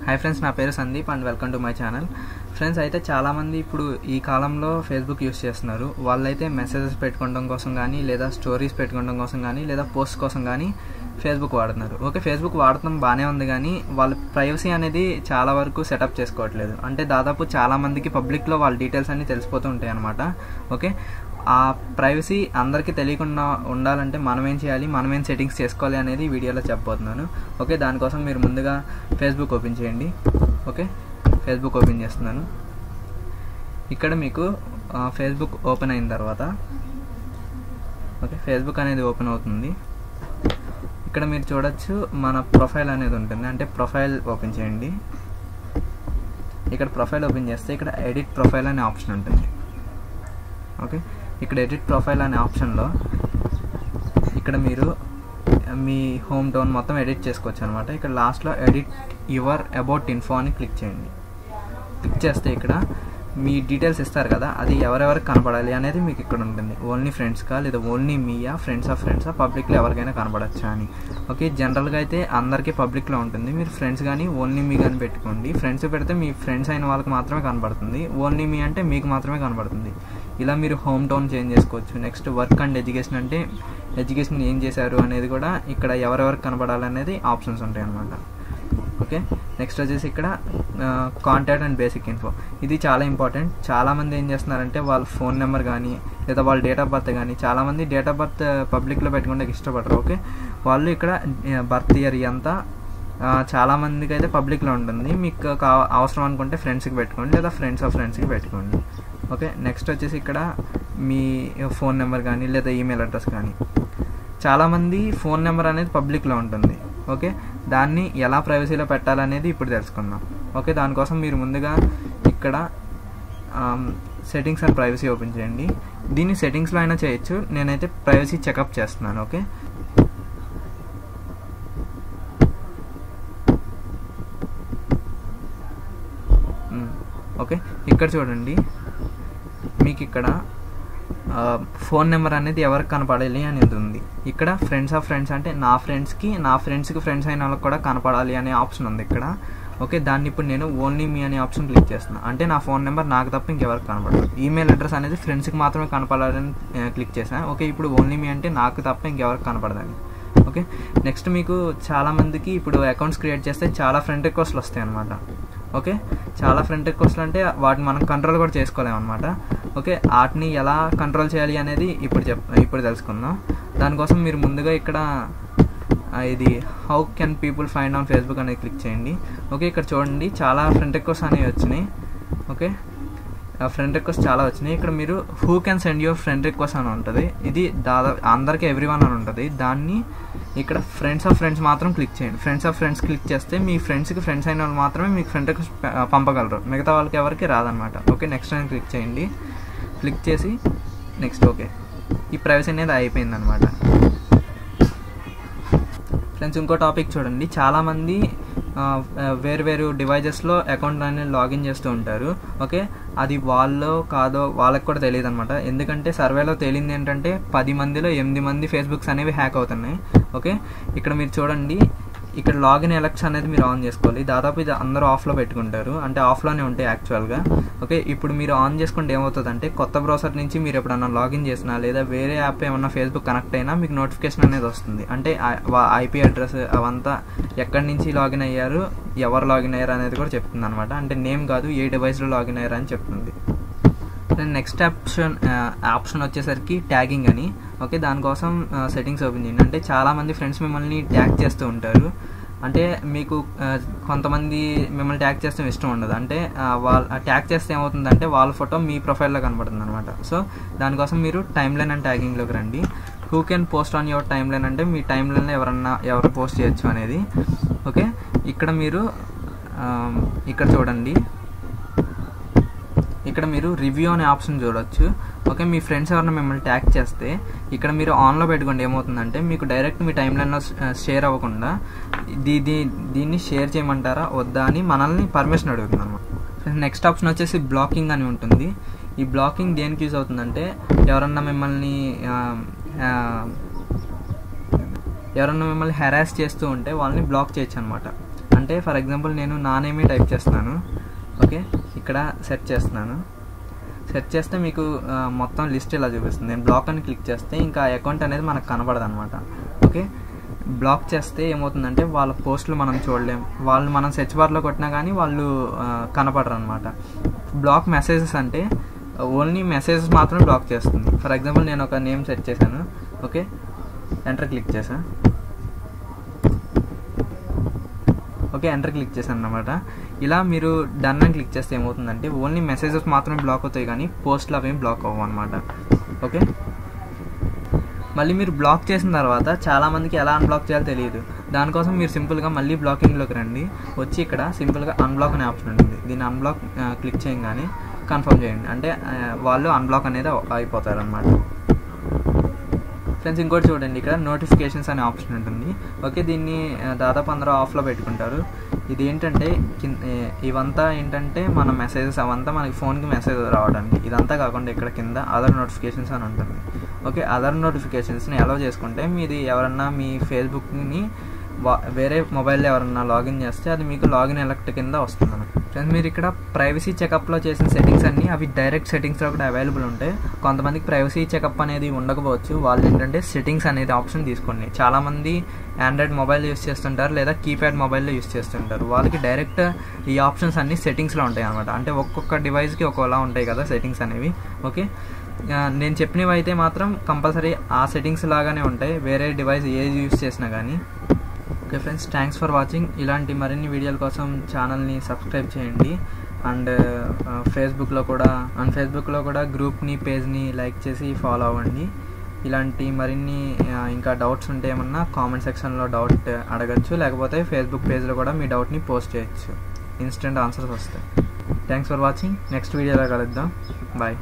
Hi friends, నా పేరు Sandeep and welcome to my channel. Friends, అయితే చాలామంది ఇప్పుడు ఈ కాలంలో ఫేస్బుక్ యూస్ చేస్తున్నారు. వాళ్ళైతే మెసేజెస్ పెట్టుకోవడం కోసం కానీ, లేదా స్టోరీస్ పెట్టుకోవడం కోసం కానీ, లేదా పోస్ట్ కోసం కానీ ఫేస్బుక్ వాడుతున్నారు. ఓకే, ఫేస్బుక్ వాడటం బాగానే ఉంది, కానీ వాళ్ళ ప్రైవసీ అనేది చాలా వరకు సెటప్ చేసుకోవట్లేదు. అంటే దాదాపు చాలామందికి పబ్లిక్లో వాళ్ళ డీటెయిల్స్ అన్నీ తెలిసిపోతూ ఉంటాయి అన్నమాట. ఓకే, ఆ ప్రైవసీ అందరికీ తెలియకుండా ఉండాలంటే మనం ఏం చేయాలి, మనం ఏం సెట్టింగ్స్ చేసుకోవాలి అనేది ఈ వీడియోలో చెప్పబోతున్నాను. ఓకే, దానికోసం మీరు ముందుగా ఫేస్బుక్ ఓపెన్ చేయండి. ఓకే, ఫేస్బుక్ ఓపెన్ చేస్తున్నాను. ఇక్కడ మీకు ఫేస్బుక్ ఓపెన్ అయిన తర్వాత ఓకే, ఫేస్బుక్ అనేది ఓపెన్ అవుతుంది. ఇక్కడ మీరు చూడొచ్చు మన ప్రొఫైల్ అనేది ఉంటుంది. అంటే ప్రొఫైల్ ఓపెన్ చేయండి. ఇక్కడ ప్రొఫైల్ ఓపెన్ చేస్తే ఇక్కడ ఎడిట్ ప్రొఫైల్ అనే ఆప్షన్ ఉంటుంది. ఓకే, ఇక్కడ ఎడిట్ ప్రొఫైల్ అనే ఆప్షన్లో ఇక్కడ మీరు మీ హోమ్ టోన్ మొత్తం ఎడిట్ చేసుకోవచ్చు అనమాట. ఇక్కడ లాస్ట్లో ఎడిట్ యువర్ అబౌట్ ఇన్ఫో అని క్లిక్ చేయండి. క్లిక్ చేస్తే ఇక్కడ మీ డీటెయిల్స్ ఇస్తారు కదా, అది ఎవరెవరికి కనపడాలి అనేది మీకు ఇక్కడ ఉంటుంది. ఓన్లీ ఫ్రెండ్స్కా, లేదా ఓన్లీ మీయా, ఫ్రెండ్సా, పబ్లిక్లో ఎవరికైనా కనపడచ్చా అని. ఓకే, జనరల్గా అయితే అందరికీ పబ్లిక్లో ఉంటుంది. మీరు ఫ్రెండ్స్ కానీ ఓన్లీ మీ కానీ పెట్టుకోండి. ఫ్రెండ్స్ పెడితే మీ ఫ్రెండ్స్ అయిన వాళ్ళకి మాత్రమే కనపడుతుంది. ఓన్లీ మీ అంటే మీకు మాత్రమే కనపడుతుంది. ఇలా మీరు హోమ్ టౌన్ చేంజ్ చేసుకోవచ్చు. నెక్స్ట్ వర్క్ అండ్ ఎడ్యుకేషన్ అంటే ఎడ్యుకేషన్ ఏం చేశారు అనేది కూడా ఇక్కడ ఎవరెవరికి కనపడాలనేది ఆప్షన్స్ ఉంటాయి అన్నమాట. ఓకే, నెక్స్ట్ వచ్చేసి ఇక్కడ కాంటాక్ట్ అండ్ బేసిక్ ఇన్ఫో. ఇది చాలా ఇంపార్టెంట్. చాలామంది ఏం చేస్తున్నారంటే వాళ్ళ ఫోన్ నెంబర్ కానీ, లేదా వాళ్ళ డేట్ ఆఫ్ బర్త్ కానీ, చాలామంది డేట్ ఆఫ్ బర్త్ పబ్లిక్లో పెట్టుకుంటే ఇష్టపడరు. ఓకే, వాళ్ళు ఇక్కడ బర్త్ ఇయర్ అంతా చాలామందికి అయితే పబ్లిక్లో ఉంటుంది. మీకు అవసరం అనుకుంటే ఫ్రెండ్స్కి పెట్టుకోండి, లేదా ఫ్రెండ్స్కి పెట్టుకోండి. ఓకే, నెక్స్ట్ వచ్చేసి ఇక్కడ మీ ఫోన్ నెంబర్ కానీ, లేదా ఈమెయిల్ అడ్రస్ కానీ. చాలామంది ఫోన్ నెంబర్ అనేది పబ్లిక్లో ఉంటుంది. ఓకే, దాన్ని ఎలా ప్రైవసీలో పెట్టాలనేది ఇప్పుడు తెలుసుకుందాం. ఓకే, దానికోసం మీరు ముందుగా ఇక్కడ సెట్టింగ్స్ అండ్ ప్రైవసీ ఓపెన్ చేయండి. దీన్ని సెట్టింగ్స్లో అయినా చేయొచ్చు, నేనైతే ప్రైవసీ చెకప్ చేస్తున్నాను. ఓకే, ఓకే, ఇక్కడ చూడండి, మీకు ఇక్కడ ఫోన్ నెంబర్ అనేది ఎవరికి కనపడాలి అనేది ఉంది. ఇక్కడ ఫ్రెండ్స్ అంటే నా ఫ్రెండ్స్కి ఫ్రెండ్స్ అయిన వాళ్ళకి కూడా కనపడాలి అనే ఆప్షన్ ఉంది ఇక్కడ. ఓకే, దాన్ని ఇప్పుడు నేను ఓన్లీ మీ అనే ఆప్షన్ క్లిక్ చేస్తున్నాను. అంటే నా ఫోన్ నెంబర్ నాకు తప్ప ఇంకెవరికి కనపడదు. ఈమెయిల్ అడ్రస్ అనేది ఫ్రెండ్స్కి మాత్రమే కనపడాలని క్లిక్ చేశాను. ఓకే, ఇప్పుడు ఓన్లీ మీ అంటే నాకు తప్ప ఇంకెవరికి కనపడదని. ఓకే, నెక్స్ట్ మీకు చాలామందికి ఇప్పుడు అకౌంట్స్ క్రియేట్ చేస్తే చాలా ఫ్రెండ్ రిక్వెస్ట్లు వస్తాయి అన్నమాట. ఓకే, చాలా ఫ్రెండ్ రిక్వెస్ట్లు అంటే వాటిని మనం కంట్రోల్ కూడా చేసుకోలేమన్నమాట. ఓకే, వాటిని ఎలా కంట్రోల్ చేయాలి అనేది ఇప్పుడు తెలుసుకుందాం. దానికోసం మీరు ముందుగా ఇక్కడ ఇది how can people find on Facebook అనేది క్లిక్ చేయండి. ఓకే, ఇక్కడ చూడండి చాలా ఫ్రెండ్ రిక్వెస్ట్ అనేవి వచ్చినాయి. ఓకే, ఫ్రెండ్ రిక్వెస్ట్ చాలా వచ్చినాయి. ఇక్కడ మీరు who can send your friend request అని ఉంటుంది. ఇది దాదాపు అందరికీ ఎవ్రీవన్ అని ఉంటుంది. దాన్ని ఇక్కడ ఫ్రెండ్స్ మాత్రం క్లిక్ చేయండి. ఫ్రెండ్స్ క్లిక్ చేస్తే మీ ఫ్రెండ్స్కి ఫ్రెండ్స్ అయిన వాళ్ళు మాత్రమే మీకు ఫ్రెండ్ రిక్వెస్ట్ పంపగలరు, మిగతా వాళ్ళకి ఎవరికి రాదనమాట. ఓకే, నెక్స్ట్ అని క్లిక్ చేయండి. క్లిక్ చేసి నెక్స్ట్. ఓకే, ఈ ప్రైవసీ అనేది అయిపోయిందనమాట. ఫ్రెండ్స్, ఇంకో టాపిక్ చూడండి. చాలామంది వేరు డివైజెస్లో అకౌంట్ అనేది లాగిన్ చేస్తూ ఉంటారు. ఓకే, అది వాళ్ళో కాదో వాళ్ళకి కూడా తెలియదు అనమాట. ఎందుకంటే సర్వేలో తేలింది ఏంటంటే 10 మందిలో 8 మంది ఫేస్బుక్స్ అనేవి హ్యాక్ అవుతున్నాయి. ఓకే, ఇక్కడ మీరు చూడండి, ఇక్కడ లాగిన్ ఎలక్ట్స్ అనేది మీరు ఆన్ చేసుకోవాలి. దాదాపు ఇది అందరూ ఆఫ్లో పెట్టుకుంటారు, అంటే ఆఫ్లోనే ఉంటాయి యాక్చువల్గా. ఓకే, ఇప్పుడు మీరు ఆన్ చేసుకుంటే ఏమవుతుందంటే కొత్త బ్రౌజర్ నుంచి మీరు ఎప్పుడన్నా లాగిన్ చేసినా, లేదా వేరే యాప్ ఏమన్నా ఫేస్బుక్ కనెక్ట్ అయినా మీకు నోటిఫికేషన్ అనేది వస్తుంది. అంటే ఐపీ అడ్రస్ అవంతా ఎక్కడి నుంచి లాగిన్ అయ్యారు, ఎవరు లాగిన్ అయ్యారు అనేది కూడా చెప్తుంది అనమాట. అంటే నేమ్ కాదు, ఏ డివైస్లో లాగిన్ అయ్యారు అని చెప్తుంది. నెక్స్ట్ ఆప్షన్ వచ్చేసరికి ట్యాగింగ్ అని. ఓకే, దానికోసం సెట్టింగ్స్ ఓపెన్ చేయండి. అంటే చాలామంది ఫ్రెండ్స్ మిమ్మల్ని ట్యాగ్ చేస్తూ ఉంటారు. అంటే మీకు కొంతమంది మిమ్మల్ని ట్యాగ్ చేస్తే ఇష్టం ఉండదు. అంటే వాళ్ళ ట్యాగ్ చేస్తే ఏమవుతుందంటే వాళ్ళ ఫోటో మీ ప్రొఫైల్లో కనపడుతుంది అనమాట. సో దానికోసం మీరు టైమ్ లైన్ అండ్ ట్యాగింగ్లోకి రండి. Who can post on your time line అంటే మీ టైమ్ లైన్లో ఎవరు పోస్ట్ చేయొచ్చు అనేది. ఓకే, ఇక్కడ మీరు ఇక్కడ చూడండి, ఇక్కడ మీరు రివ్యూ అనే ఆప్షన్ చూడొచ్చు. ఓకే, మీ ఫ్రెండ్స్ ఎవరైనా మిమ్మల్ని ట్యాగ్ చేస్తే ఇక్కడ మీరు ఆన్లో పెట్టుకోండి. ఏమవుతుందంటే మీకు డైరెక్ట్ మీ టైం లైన్లో షేర్ అవ్వకుండా దీన్ని షేర్ చేయమంటారా వద్దా అని మనల్ని పర్మిషన్ అడుగుతుంది అనమాట. నెక్స్ట్ ఆప్షన్ వచ్చేసి బ్లాకింగ్ అని ఉంటుంది. ఈ బ్లాకింగ్ దేనికి యూజ్ అవుతుందంటే ఎవరన్నా మిమ్మల్ని హెరాస్ చేస్తూ ఉంటే వాళ్ళని బ్లాక్ చేయొచ్చు అనమాట. అంటే ఫర్ ఎగ్జాంపుల్ నేను నా నేమే టైప్ చేస్తున్నాను. ఓకే, ఇక్కడ సెర్చ్ చేస్తున్నాను. సెర్చ్ చేస్తే మీకు మొత్తం లిస్ట్ ఇలా చూపిస్తుంది. నేను బ్లాక్ అని క్లిక్ చేస్తే ఇంకా అకౌంట్ అనేది మనకు కనపడదు అనమాట. ఓకే, బ్లాక్ చేస్తే ఏమవుతుందంటే వాళ్ళ పోస్టులు మనం చూడలేం. వాళ్ళు మనం సెర్చ్ బార్లో కొట్టినా కానీ వాళ్ళు కనపడరు అనమాట. బ్లాక్ మెసేజెస్ అంటే ఓన్లీ మెసేజెస్ మాత్రమే బ్లాక్ చేస్తుంది. ఫర్ ఎగ్జాంపుల్ నేను ఒక నేమ్ సెర్చ్ చేశాను. ఓకే, ఎంటర్ క్లిక్ చేశాను. ఓకే, ఎంటర్ క్లిక్ చేశాను అనమాట. ఇలా మీరు డన్ అని క్లిక్ చేస్తే ఏమవుతుందంటే ఓన్లీ మెసేజెస్ మాత్రమే బ్లాక్ అవుతాయి కానీ పోస్టులు అవేం బ్లాక్ అవ్వవు అనమాట. ఓకే, మళ్ళీ మీరు బ్లాక్ చేసిన తర్వాత చాలామందికి ఎలా అన్బ్లాక్ చేయాలో తెలియదు. దానికోసం మీరు సింపుల్గా మళ్ళీ బ్లాకింగ్లోకి రండి. వచ్చి ఇక్కడ సింపుల్గా అన్బ్లాక్ అనే ఆప్షన్ ఉంటుంది. దీన్ని అన్బ్లాక్ క్లిక్ చేయగానే కన్ఫర్మ్ చేయండి, అంటే వాళ్ళు అన్బ్లాక్ అనేది అయిపోతారు అనమాట. ఫ్రెండ్స్ ఇంకోటి చూడండి, ఇక్కడ నోటిఫికేషన్స్ అనే ఆప్షన్ ఉంటుంది. ఓకే, దీన్ని దాదాపు అందరూ ఆఫ్లో పెట్టుకుంటారు. ఇది ఏంటంటే ఇవంతా ఏంటంటే మన మెసేజెస్ అవంతా మనకి ఫోన్కి మెసేజ్ రావడానికి. ఇదంతా కాకుండా ఇక్కడ కింద అదర్ నోటిఫికేషన్స్ అని ఉంటుంది. ఓకే, అదర్ నోటిఫికేషన్స్ని అలౌ చేసుకుంటే మీది ఎవరన్నా మీ ఫేస్బుక్ని వేరే మొబైల్లో ఎవరన్నా లాగిన్ చేస్తే అది మీకు లాగిన్ ఎలక్ట్ కింద వస్తుంది అన్నమాట. ఫ్రెండ్స్ మీరు ఇక్కడ ప్రైవసీ చెకప్లో చేసిన సెట్టింగ్స్ అన్నీ అవి డైరెక్ట్ సెట్టింగ్స్లో కూడా అవైలబుల్ ఉంటాయి. కొంతమందికి ప్రైవసీ చెకప్ అనేది ఉండకపోవచ్చు. వాళ్ళు ఏంటంటే సెట్టింగ్స్ అనేది ఆప్షన్ తీసుకోండి. చాలామంది ఆండ్రాయిడ్ మొబైల్ యూస్ చేస్తుంటారు లేదా కీప్యాడ్ మొబైల్లో యూస్ చేస్తుంటారు. వాళ్ళకి డైరెక్ట్ ఈ ఆప్షన్స్ అన్నీ సెట్టింగ్స్లో ఉంటాయి అనమాట. అంటే ఒక్కొక్క డివైస్కి ఒక్కోలా ఉంటాయి కదా సెట్టింగ్స్ అనేవి. ఓకే, నేను చెప్పినవి అయితే మాత్రం కంపల్సరీ ఆ సెట్టింగ్స్ లాగానే ఉంటాయి, వేరే డివైస్ ఏది యూస్ చేసినా కానీ. Okay friends, thanks for watching. ఇలాంటి మరిన్ని వీడియోల కోసం ఛానల్ని సబ్స్క్రైబ్ చేయండి. అండ్ ఫేస్బుక్లో కూడా గ్రూప్ని పేజ్ని లైక్ చేసి ఫాలో అవ్వండి. ఇలాంటి మరిన్ని ఇంకా డౌట్స్ ఉంటే ఏమన్నా కామెంట్ సెక్షన్లో డౌట్ అడగచ్చు, లేకపోతే ఫేస్బుక్ పేజ్లో కూడా మీ డౌట్ని పోస్ట్ చేయొచ్చు. ఇన్స్టెంట్ ఆన్సర్స్ వస్తాయి. Thanks for watching. నెక్స్ట్ వీడియోలో కలుద్దాం. బాయ్.